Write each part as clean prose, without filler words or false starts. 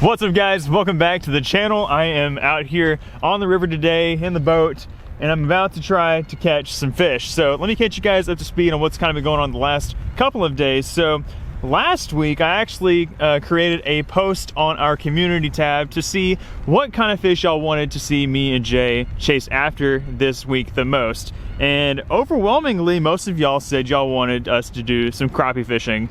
What's up, guys? Welcome back to the channel. I am out here on the river today in the boat, and I'm about to try to catch some fish. So let me catch you guys up to speed on what's kind of been going on the last couple of days. So last week I actually created a post on our community tab to see what kind of fish y'all wanted to see me and Jay chase after this week the most. And overwhelmingly, most of y'all said y'all wanted us to do some crappie fishing.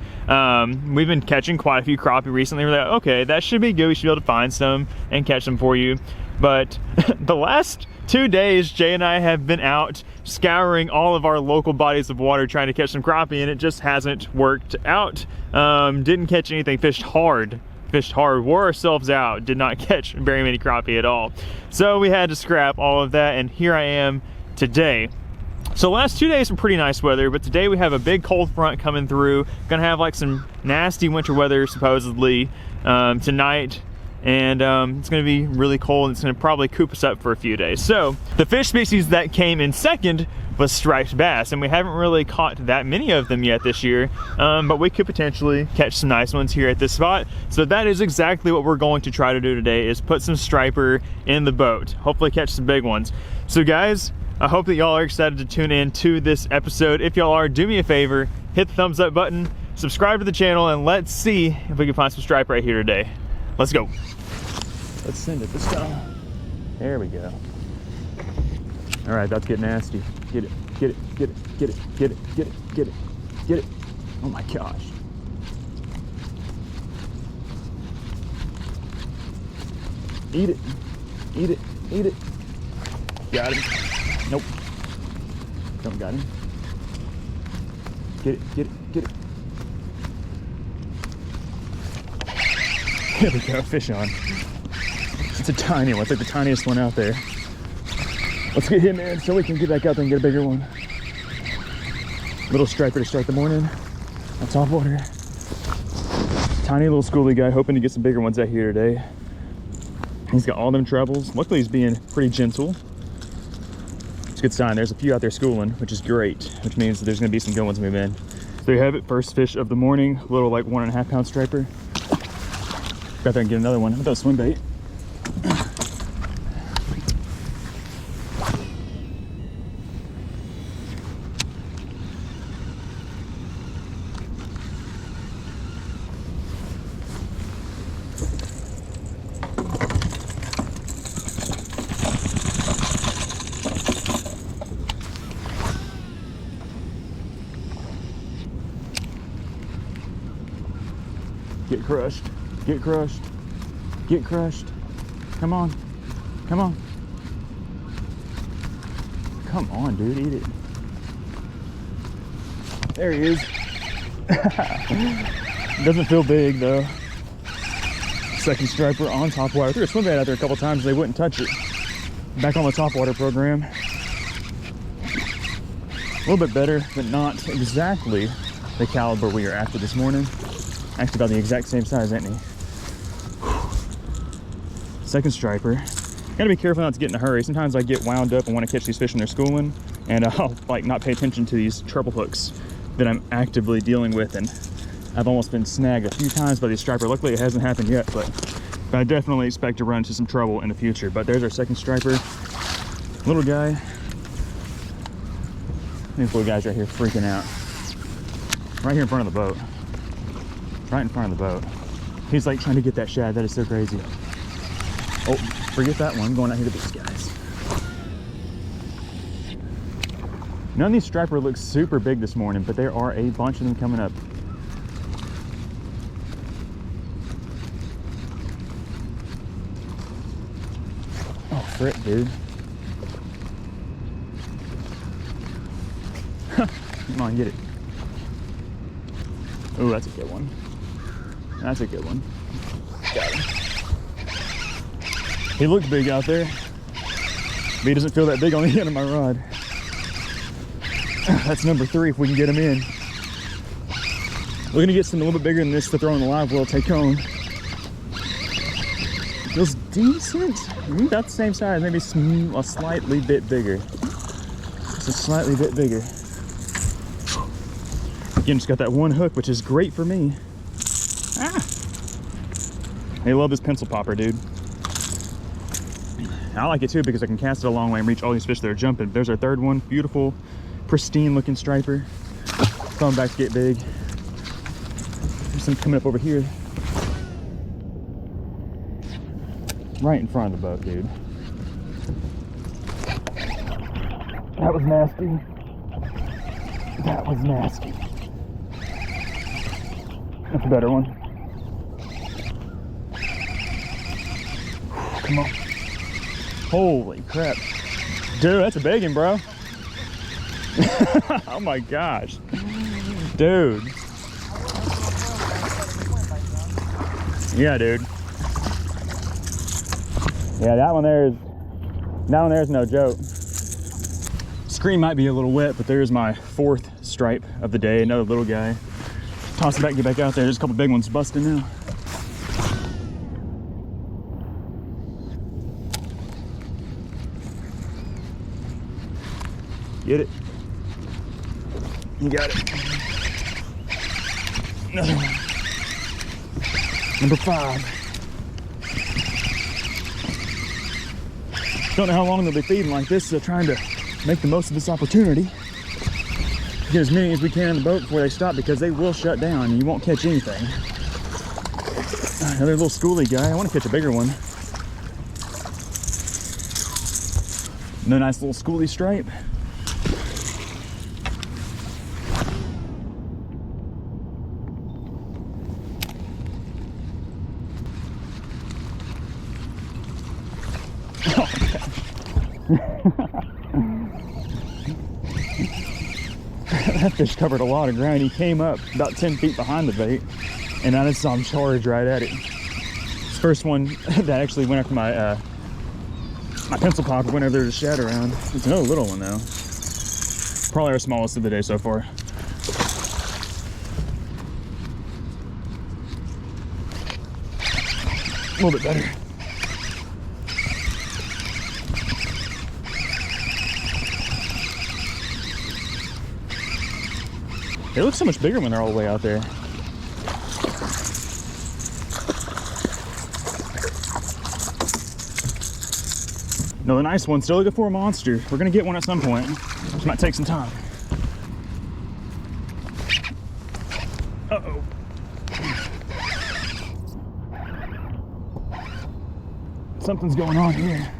We've been catching quite a few crappie recently. We're like, okay, that should be good. We should be able to find some and catch them for you. But the last 2 days, Jay and I have been out scouring all of our local bodies of water trying to catch some crappie, and it just hasn't worked out. Didn't catch anything, fished hard, wore ourselves out, did not catch very many crappie at all. So we had to scrap all of that, and here I am today. So the last 2 days were pretty nice weather, but today we have a big cold front coming through. Gonna have like some nasty winter weather supposedly tonight, and it's gonna be really cold, and it's gonna probably coop us up for a few days. So the fish species that came in second was striped bass, and we haven't really caught that many of them yet this year, but we could potentially catch some nice ones here at this spot. So that is exactly what we're going to try to do today, is put some striper in the boat, hopefully catch some big ones. So guys, I hope that y'all are excited to tune in to this episode. If y'all are, do me a favor, hit the thumbs up button, subscribe to the channel, and let's see if we can find some stripe right here today. Let's go. Let's send it this time. There we go. All right, that's getting nasty. Get it, get it, get it, get it, get it, get it, get it, get it. Oh my gosh. Eat it, eat it, eat it. Got him. Nope. Don't got him. Get it, get it, get it. There we go, fish on. It's a tiny one. It's like the tiniest one out there. Let's get him in so we can get back out there and get a bigger one. Little striper to start the morning on Topwater. Tiny little schooly guy, hoping to get some bigger ones out here today. He's got all them trebles. Luckily he's being pretty gentle. It's a good sign. There's a few out there schooling, which is great, which means that there's gonna be some good ones move in. So there you have it, first fish of the morning, little like 1.5 pound striper. Got there and get another one. How about swim bait? Get crushed, get crushed, get crushed. Come on, come on. Come on, dude, eat it. There he is. Doesn't feel big though. Second striper on Topwater. Threw a swim bait out there a couple times, they wouldn't touch it. Back on the Topwater program. A little bit better, but not exactly the caliber we are after this morning. Actually about the exact same size, ain't he? Second striper. Gotta be careful not to get in a hurry. Sometimes I get wound up and want to catch these fish when they're schooling, and I'll like not pay attention to these treble hooks that I'm actively dealing with, and I've almost been snagged a few times by these striper. Luckily it hasn't happened yet, but I definitely expect to run into some trouble in the future. But there's our second striper. Little guy. These little guys right here freaking out. Right here in front of the boat. Right in front of the boat. He's like trying to get that shad. That is so crazy. Oh, forget that one. I'm going out here to these guys. None of these striper look super big this morning, but there are a bunch of them coming up. Oh, frick, dude. Come on, get it. Oh, that's a good one. That's a good one. Got him. He looked big out there, but he doesn't feel that big on the end of my rod. That's number 3 if we can get him in. We're gonna get something a little bit bigger than this to throw in the live well, take home. Feels decent. About the same size, maybe a slightly bit bigger. Just a slightly bit bigger. Again, just got that one hook, which is great for me. Ah! They love this pencil popper, dude. I like it too because I can cast it a long way and reach all these fish that are jumping. There's our third one. Beautiful, pristine looking striper. Coming back to get big. There's some coming up over here. Right in front of the boat, dude. That was nasty. That was nasty. That's a better one. Come on. Holy crap. Dude, that's a big one, bro. Oh my gosh. Dude. Yeah, dude. Yeah, that one there is no joke. Screen might be a little wet, but there's my fourth stripe of the day. Another little guy. Toss it back, get back out there. There's a couple big ones busting now. Get it. You got it. Another one. Number 5. Don't know how long they'll be feeding like this, so trying to make the most of this opportunity. Get as many as we can in the boat before they stop, because they will shut down and you won't catch anything. Another little schooly guy. I want to catch a bigger one. Another nice little schooly stripe. That fish covered a lot of ground. He came up about 10 feet behind the bait, and I just saw him charge right at it. This first one that actually went after my my pencil popper went over there to shat around. It's another little one though. Probably our smallest of the day so far. A little bit better. They look so much bigger when they're all the way out there. Another nice one. Still looking for a monster. We're gonna get one at some point. Just might take some time. Uh-oh. Something's going on here.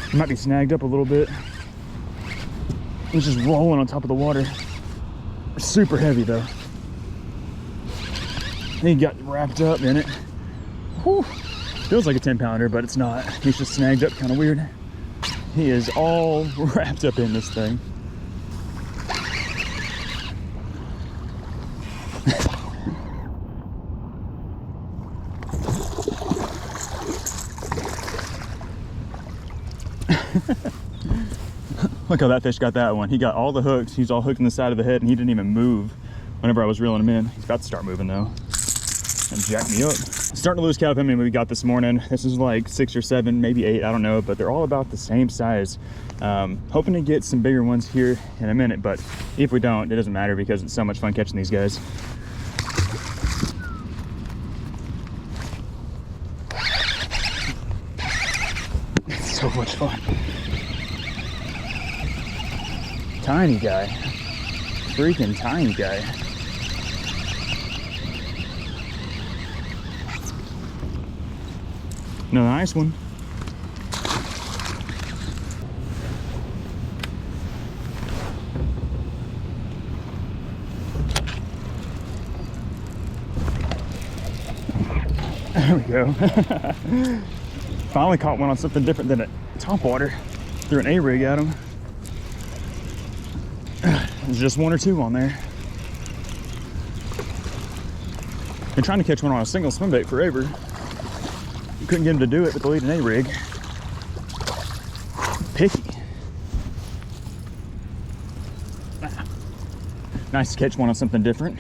It might be snagged up a little bit. It's just rolling on top of the water. Super heavy though. He got wrapped up in it. Whew. Feels like a 10-pounder, but it's not. He's just snagged up kind of weird. He is all wrapped up in this thing. Look how that fish got that one. He got all the hooks. He's all hooked in the side of the head, and he didn't even move whenever I was reeling him in. He's about to start moving though and jack me up. Starting to lose count of how many we got this morning. This is like 6 or 7, maybe 8, I don't know, but they're all about the same size. Hoping to get some bigger ones here in a minute, but if we don't, it doesn't matter because it's so much fun catching these guys. It's so much fun. Tiny guy. Freaking tiny guy. Another nice one. There we go. Finally caught one on something different than a topwater. Threw an A-rig at him. There's just 1 or 2 on there. Been trying to catch one on a single swim bait forever. Couldn't get him to do it, but they'll eat an A-rig. Picky. Nice to catch one on something different.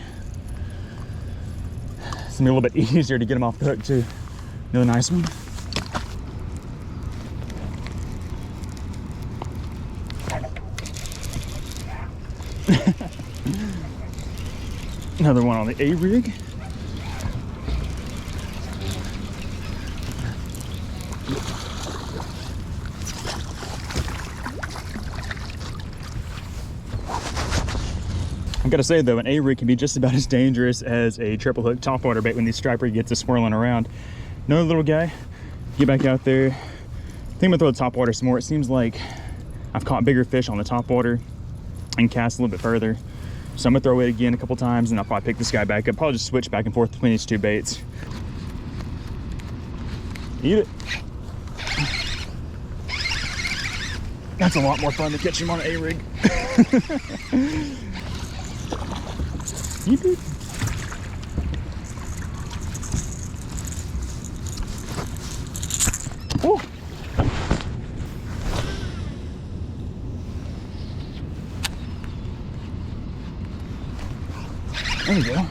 It's gonna be a little bit easier to get him off the hook too. Another nice one. Another one on the A-rig. I gotta say though, an A-rig can be just about as dangerous as a triple hook topwater bait when the striper gets to swirling around. Another little guy, get back out there. I think I'm gonna throw the topwater some more. It seems like I've caught bigger fish on the topwater and cast a little bit further. So I'm gonna throw it again a couple times and I'll probably pick this guy back up. Probably just switch back and forth between these two baits. Eat it. That's a lot more fun to catch him on an A-rig. Eat it. Oh. There we go.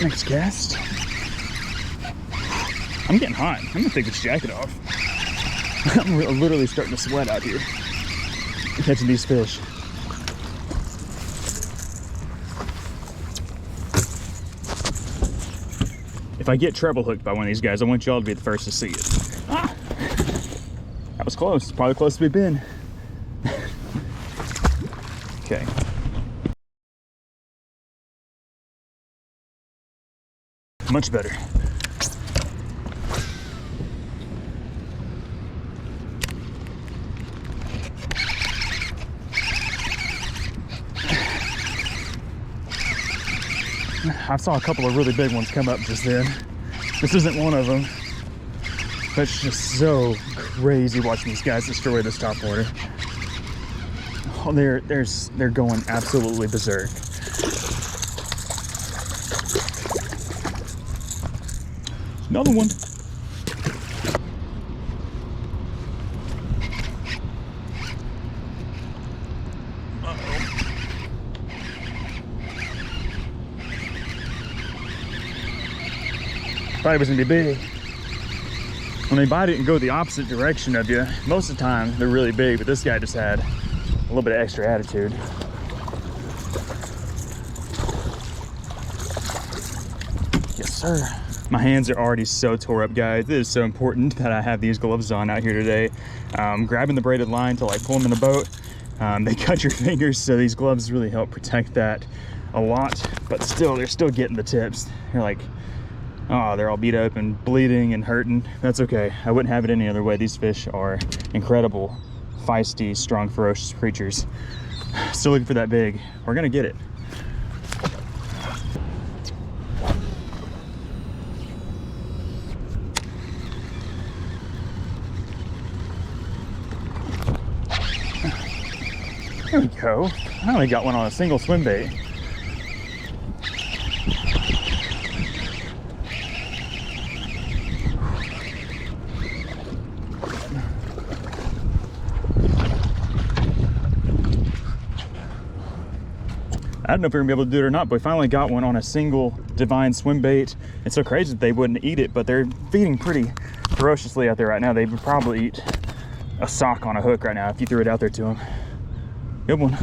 Next cast. I'm getting hot. I'm gonna take this jacket off. I'm literally starting to sweat out here catching these fish. If I get treble hooked by one of these guys, I want y'all to be the first to see it. Ah! That was close. Probably the closest we've been. Okay. Much better. I saw a couple of really big ones come up just then. This isn't one of them. But it's just so crazy watching these guys destroy this topwater. Oh, they're going absolutely berserk. Another one. Thought it was gonna be big. When they bite it and go the opposite direction of you, most of the time they're really big, but this guy just had a little bit of extra attitude. Yes, sir. My hands are already so tore up, guys. It is so important that I have these gloves on out here today. Grabbing the braided line to like pull them in the boat, they cut your fingers, so these gloves really help protect that a lot, but still, they're still getting the tips. They're like, oh, they're all beat up and bleeding and hurting. That's okay. I wouldn't have it any other way. These fish are incredible, feisty, strong, ferocious creatures. Still looking for that big. We're gonna get it. There we go. I only got one on a single swim bait. I don't know if we're gonna be able to do it or not, but we finally got one on a single divine swim bait. It's so crazy that they wouldn't eat it, but they're feeding pretty ferociously out there right now. They would probably eat a sock on a hook right now if you threw it out there to them. Good one.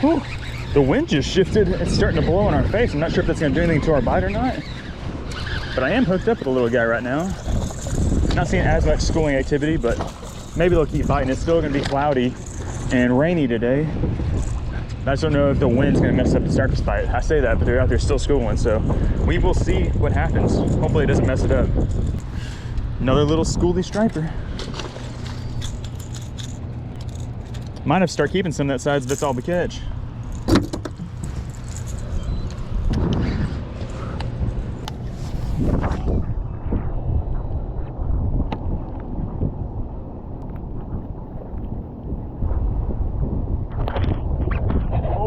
Whew. The wind just shifted. It's starting to blow in our face. I'm not sure if that's gonna do anything to our bite or not, but I am hooked up with a little guy right now. Not seeing as much schooling activity, but maybe they'll keep biting. It's still gonna be cloudy and rainy today. I just don't know if the wind's gonna mess up the surface bite. I say that, but they're out there still schooling, so we will see what happens. Hopefully it doesn't mess it up. Another little schooly striper. Might have to start keeping some of that size if that's all we catch.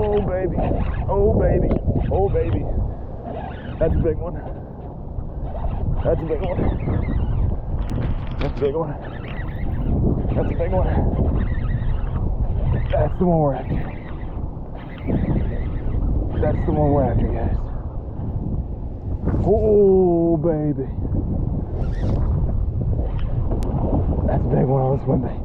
Oh baby, oh baby, oh baby. That's a big one. That's a big one. That's a big one. That's a big one. That's the one we're after. That's the one we're after, guys. Oh baby. That's a big one on this one, baby.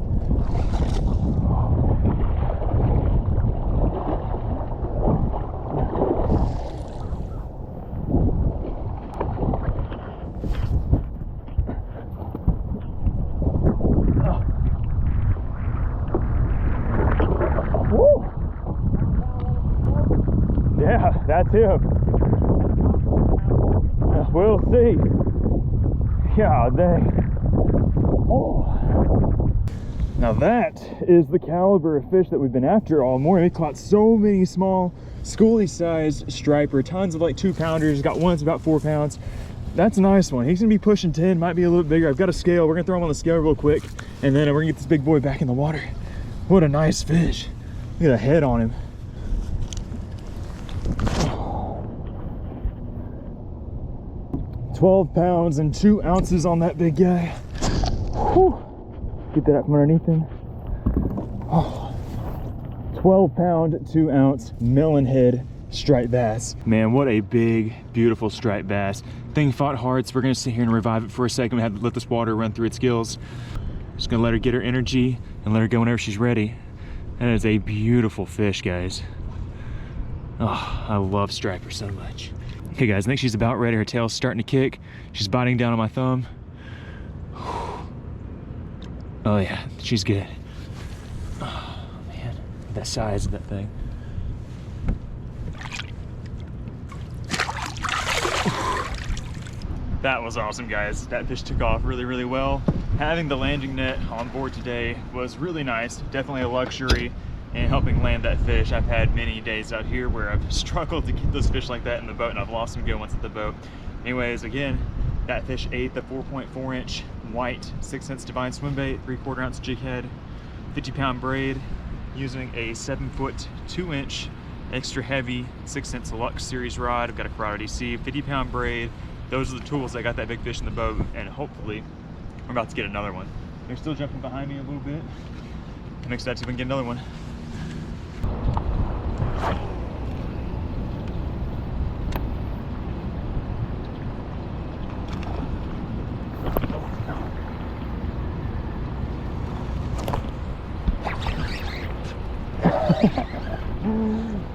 That's him. We'll see. God dang. Oh. Now that is the caliber of fish that we've been after all morning. We caught so many small schooly sized striper, tons of like 2-pounders. Got one that's about 4 pounds. That's a nice one. He's gonna be pushing 10, might be a little bit bigger. I've got a scale. We're gonna throw him on the scale real quick, and then we're gonna get this big boy back in the water. What a nice fish. Look at the head on him. 12 pounds and 2 ounces on that big guy. Whew. Get that up from underneath him. Oh. 12 pound, 2 ounce melon head striped bass. Man, what a big, beautiful striped bass. Thing fought hard, so we're gonna sit here and revive it for a second. We have to let this water run through its gills. Just gonna let her get her energy and let her go whenever she's ready. That is a beautiful fish, guys. Oh, I love striper so much. Okay guys, I think she's about ready. Her tail's starting to kick. She's biting down on my thumb. Oh yeah, she's good. Oh man, the size of that thing. That was awesome, guys. That fish took off really, really well. Having the landing net on board today was really nice. Definitely a luxury in helping land that fish. I've had many days out here where I've struggled to get those fish like that in the boat, and I've lost some good ones at the boat. Anyways, again, that fish ate the 4.4 inch white 6-cents divine swim bait, 3/4 ounce jig head, 50-pound braid, using a 7-foot 2-inch extra heavy 6-cents Lux series rod. I've got a Corrado DC, 50-pound braid. Those are the tools that got that big fish in the boat, and hopefully we're about to get another one. They're still jumping behind me a little bit. I'm excited to see if we can get another one.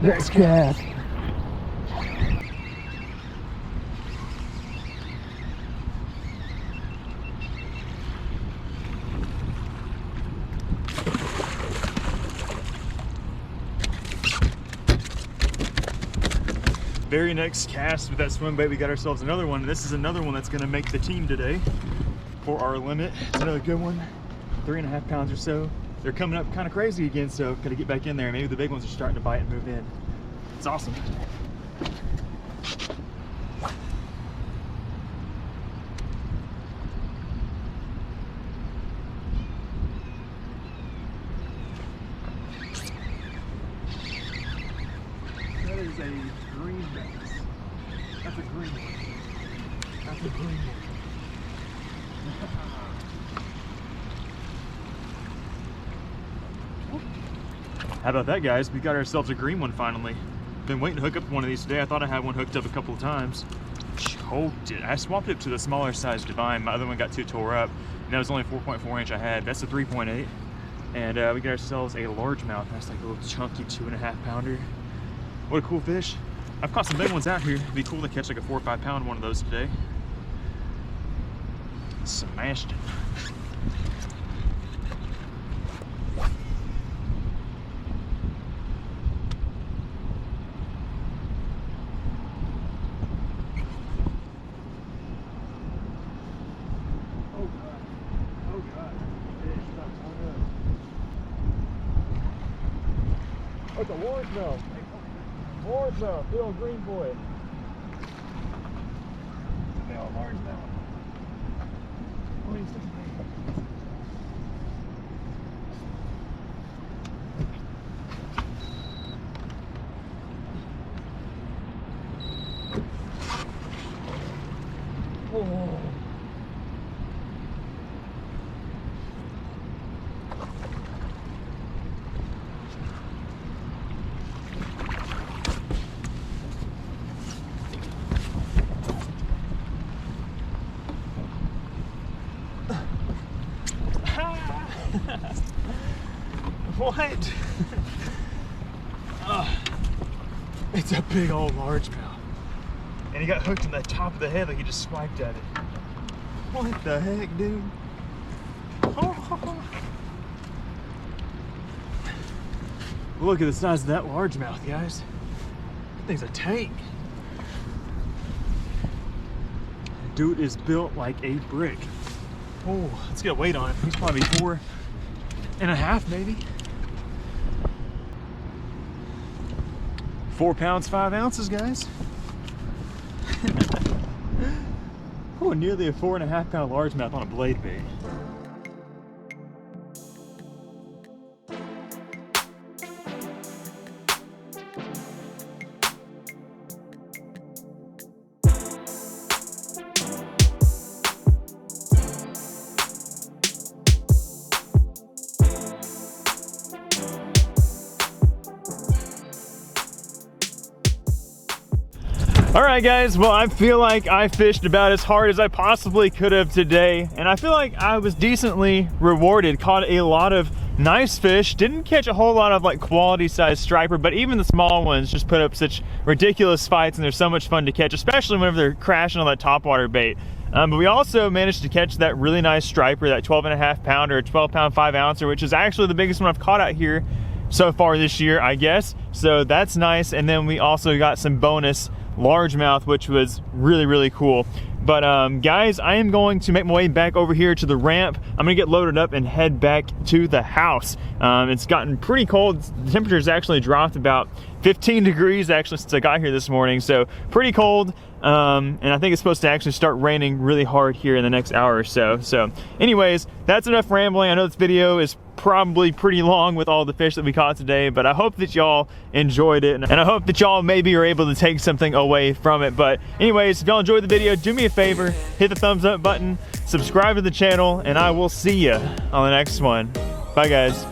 Nice cast. Very next cast with that swim bait, we got ourselves another one. This is another one that's gonna make the team today for our limit. It's another good one, 3.5 pounds or so. They're coming up kind of crazy again, so gotta get back in there. Maybe the big ones are starting to bite and move in. It's awesome. That is a green bass. That's a green one. That's a green one. How about that, guys? We got ourselves a green one finally. Been waiting to hook up one of these today. I thought I had one hooked up a couple of times. Choked it. I swapped it to the smaller size divine. My other one got too tore up, and that was only 4.4 inch I had. That's a 3.8. And we got ourselves a largemouth. That's like a little chunky 2.5 pounder. What a cool fish. I've caught some big ones out here. It'd be cool to catch like a 4 or 5 pound one of those today. Smashed it. It's a largemouth. Largemouth, little green boy. Now, largemouth. Oh. What? It's a big old largemouth. And he got hooked in the top of the head like he just swiped at it. What the heck, dude? Oh. Look at the size of that largemouth, guys. That thing's a tank. Dude is built like a brick. Oh, let's get a weight on it. He's probably 4.5 maybe. 4 pounds, 5 ounces, guys. Oh, nearly a 4.5 pound largemouth on a blade bait. All right, guys, well, I feel like I fished about as hard as I possibly could have today, and I feel like I was decently rewarded. Caught a lot of nice fish, didn't catch a whole lot of like quality size striper, but even the small ones just put up such ridiculous fights, and they're so much fun to catch, especially whenever they're crashing on that topwater bait. But we also managed to catch that really nice striper, that 12.5 pounder, 12 pound 5 ouncer, which is actually the biggest one I've caught out here so far this year, I guess. So that's nice. And then we also got some bonus largemouth, which was really, really cool. But guys, I am going to make my way back over here to the ramp. I'm gonna get loaded up and head back to the house. It's gotten pretty cold. The temperature's actually dropped about 15 degrees actually since I got here this morning, so pretty cold. And I think it's supposed to actually start raining really hard here in the next hour or so. So anyways, that's enough rambling. I know this video is probably pretty long with all the fish that we caught today, but I hope that y'all enjoyed it, and I hope that y'all maybe are able to take something away from it. But anyways, if y'all enjoyed the video, do me a favor, hit the thumbs up button, subscribe to the channel, and I will see ya on the next one. Bye, guys.